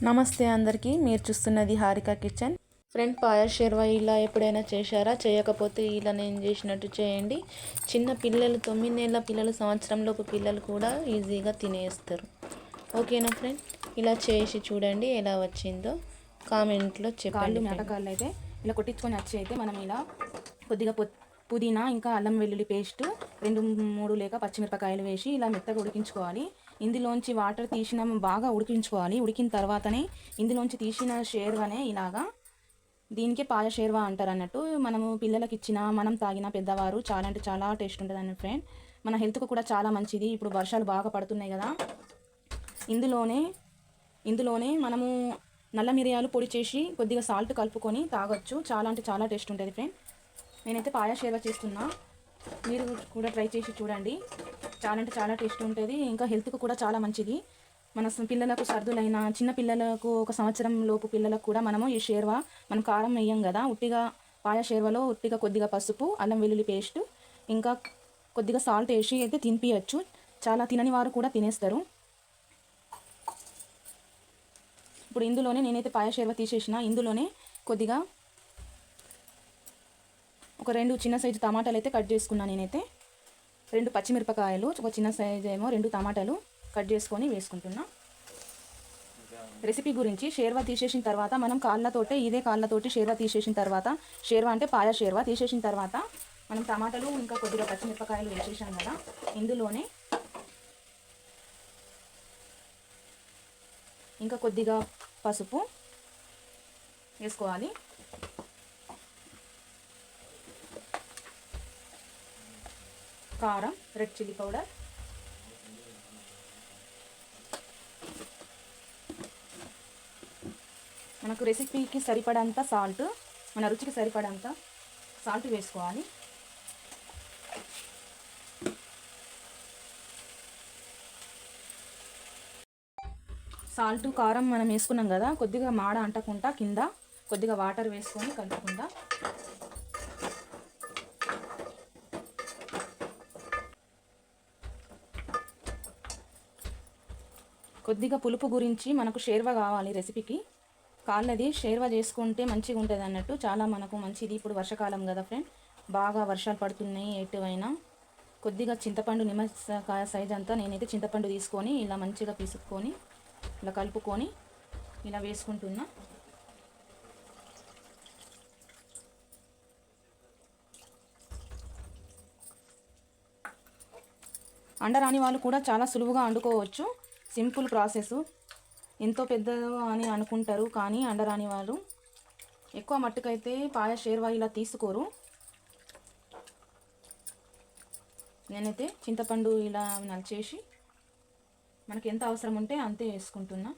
నమస్తే అందరికీ. మీరు చూస్తున్నది హారిక కిచెన్. ఫ్రెండ్, పాయా షేర్వా ఇలా ఎప్పుడైనా చేశారా? చేయకపోతే ఇలా నేను చేసినట్టు చేయండి. చిన్న పిల్లలు, 9 నెలల పిల్లలు, సంవత్సరంలోపు పిల్లలు కూడా ఈజీగా తినేస్తారు. ఓకేనా ఫ్రెండ్? ఇలా చేసి చూడండి, ఎలా వచ్చిందో కామెంట్లో చెప్పండి. మేకకాళ్ళు అయితే ఇలా కొట్టించుకొని వచ్చి అయితే మనం ఇలా కొద్దిగా పుదీనా ఇంకా అల్లం వెల్లుల్లి పేస్ట్ 2-3 లేక పచ్చిమిరపకాయలు వేసి ఇలా మెత్తగా ఉడికించుకోవాలి. ఇందులోంచి వాటర్ తీసిన బాగా ఉడికించుకోవాలి. ఉడికిన తర్వాతనే ఇందులోంచి తీసిన షేర్వానే ఇలాగా, దీనికే పాయ షేర్వా అంటారు అన్నట్టు. మనము పిల్లలకి ఇచ్చిన, మనం తాగిన, పెద్దవారు చాలా అంటే చాలా టేస్ట్ ఉంటుంది అన్న ఫ్రెండ్. మన హెల్త్కు కూడా చాలా మంచిది. ఇప్పుడు వర్షాలు బాగా పడుతున్నాయి కదా, ఇందులోనే మనము నల్ల మిరియాలు పొడి చేసి కొద్దిగా సాల్ట్ కలుపుకొని తాగొచ్చు. చాలా అంటే చాలా టేస్ట్ ఉంటుంది ఫ్రెండ్. నేనైతే పాయా షేర్వా చేస్తున్నా, మీరు కూడా ట్రై చేసి చూడండి. చాలా అంటే చాలా టేస్ట్ ఉంటుంది, ఇంకా హెల్త్కు కూడా చాలా మంచిది. మన పిల్లలకు సర్దులైన, చిన్న పిల్లలకు, 1 సంవత్సరం లోపు పిల్లలకు కూడా మనము ఈ షేర్వా, మనం కారం వేయం కదా, ఉట్టిగా పాయా షేర్వాలో ఉట్టిగా కొద్దిగా పసుపు, అల్లం వెల్లుల్లి పేస్ట్, ఇంకా కొద్దిగా సాల్ట్ వేసి అయితే తినిపించచ్చు. చాలా తినని వారు కూడా తినేస్తారు. ఇప్పుడు ఇందులోనే నేనైతే పాయా షేర్వా తీసేసిన, ఇందులోనే కొద్దిగా ఒక 2 చిన్న సైజు టమాటాలు అయితే కట్ చేసుకున్నాను. నేనైతే 2 పచ్చిమిరపకాయలు, ఒక చిన్న సైజు ఏమో 2 టమాటాలు కట్ చేసుకొని వేసుకుంటున్నా. రెసిపీ గురించి, షేర్వా తీసేసిన తర్వాత మనం ఇదే కాళ్ళతోటి షేర్వా తీసేసిన తర్వాత, షేర్వా అంటే పాయా షేర్వా తీసేసిన తర్వాత మనం టమాటాలు ఇంకా కొద్దిగా పచ్చిమిరపకాయలు వేసేసాం కదా, ఇందులోనే ఇంకా కొద్దిగా పసుపు వేసుకోవాలి. కారం, రెడ్ చిల్లీ పౌడర్, మనకు రెసిపీకి సరిపడంత సాల్ట్, మన రుచికి సరిపడంత సాల్ట్ వేసుకోవాలి. సాల్ట్, కారం మనం వేసుకున్నాం కదా, కొద్దిగా మాడ అంటకుండా కింద కొద్దిగా వాటర్ వేసుకొని కలుపుకుందాం. కొద్దిగా పులుపు గురించి, మనకు షేర్వా కావాలి రెసిపీకి, కాళ్ళది షేర్వా చేసుకుంటే మంచిగా ఉంటుంది అన్నట్టు, చాలా మనకు మంచిది. ఇప్పుడు వర్షాకాలం కదా ఫ్రెండ్, బాగా వర్షాలు పడుతున్నాయి ఎటువైనా. కొద్దిగా చింతపండు, నిమ్మకాయ సైజ్ అంతా నేనైతే చింతపండు తీసుకొని ఇలా మంచిగా పిసుక్కొని ఇలా కలుపుకొని ఇలా వేసుకుంటున్నా. అండరాని వాళ్ళు కూడా చాలా సులువుగా వండుకోవచ్చు. Simple process. ఎంతో పెద్దదో అని అనుకుంటారు, కానీ అండరాని వాళ్ళు ఎక్కువ మట్టుకైతే పాయా షేర్వా ఇలా తీసుకోరు. నేనైతే చింతపండు ఇలా నలిచేసి మనకి ఎంత అవసరం ఉంటే అంతే వేసుకుంటున్నా.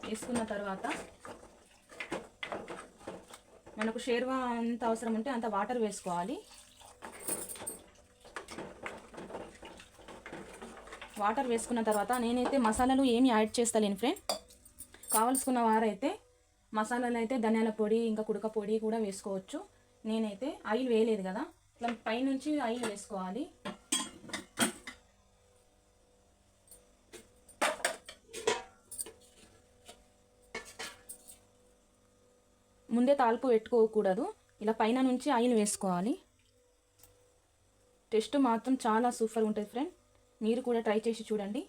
వేసుకున్న తర్వాత మనకు షేర్వా ఎంత అవసరం ఉంటే అంత వాటర్ వేసుకోవాలి. వాటర్ వేసుకున్న తర్వాత నేనైతే మసాలాలు ఏమి యాడ్ చేస్తలేను ఫ్రెండ్. కావలసుకున్న వారైతే మసాలాలు అయితే ధనియాల పొడి, ఇంకా కుడక పొడి కూడా వేసుకోవచ్చు. నేనైతే ఆయిల్ వేయలేదు కదా, ఇట్లా పైనుంచి ఆయిల్ వేసుకోవాలి. ముందే తాల్పు పెట్టుకోకూడదు, ఇలా పైన నుంచి ఆయిల్ వేసుకోవాలి. టేస్ట్ మాత్రం చాలా సూపర్ ఉంటుంది ఫ్రెండ్, మీరు కూడా ట్రై చేసి చూడండి.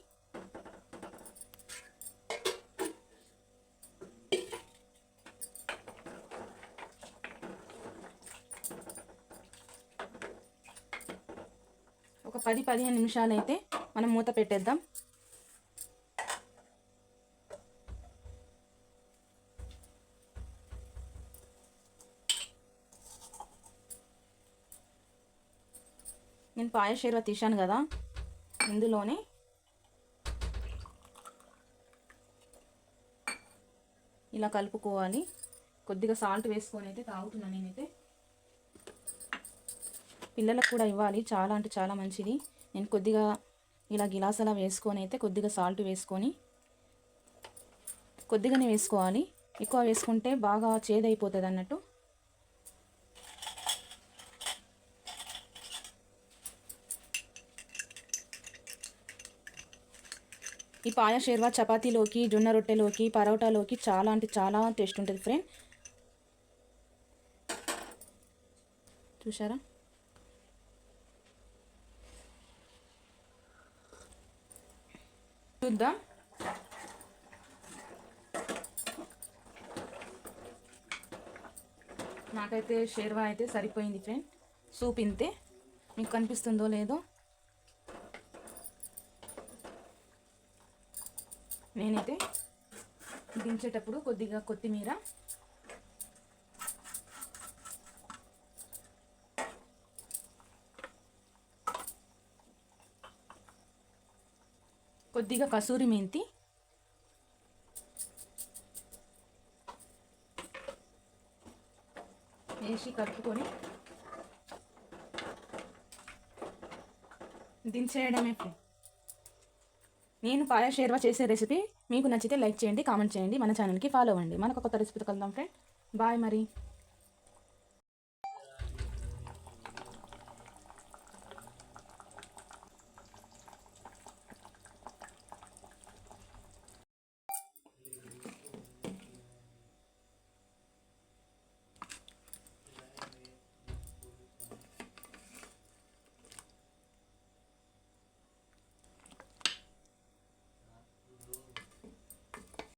ఒక 10-15 నిమిషాలు అయితే మనం మూత పెట్టేద్దాం. నేను పాయా షేర్వా తీశాను కదా, ఇందులోనే ఇలా కలుపుకోవాలి. కొద్దిగా సాల్ట్ వేసుకొని అయితే తాగుతున్నాను నేనైతే. పిల్లలకు కూడా ఇవ్వాలి, చాలా అంటే చాలా మంచిది. నేను కొద్దిగా ఇలా గిలాసలా వేసుకొని అయితే కొద్దిగా సాల్ట్ వేసుకొని, కొద్దిగానే వేసుకోవాలి, ఎక్కువ వేసుకుంటే బాగా చేదైపోతుంది అన్నట్టు. ఈ పాయా షేర్వా చపాతీలోకి, జొన్న రొట్టెలోకి, పరోటాలోకి చాలా అంటే చాలా టేస్ట్ ఉంటుంది ఫ్రెండ్. చూసారా? చూద్దాం. నాకైతే షేర్వా అయితే సరిపోయింది ఫ్రెండ్. సూప్ ఇంతే, మీకు కనిపిస్తుందో లేదో. నేనైతే దించేటప్పుడు కొద్దిగా కొత్తిమీర, కొద్దిగా కసూరి మెంతి, వేసి కలుపుకొని దించేయడమే ఫ్రెండ్. నేను పాయా షేర్వా చేసే రెసిపీ మీకు నచ్చితే లైక్ చేయండి, కామెంట్ చేయండి, మన ఛానల్కి ఫాలో అవ్వండి. మనకు కొత్త రెసిపీతో కలుద్దాం ఫ్రెండ్. బాయ్ మరి.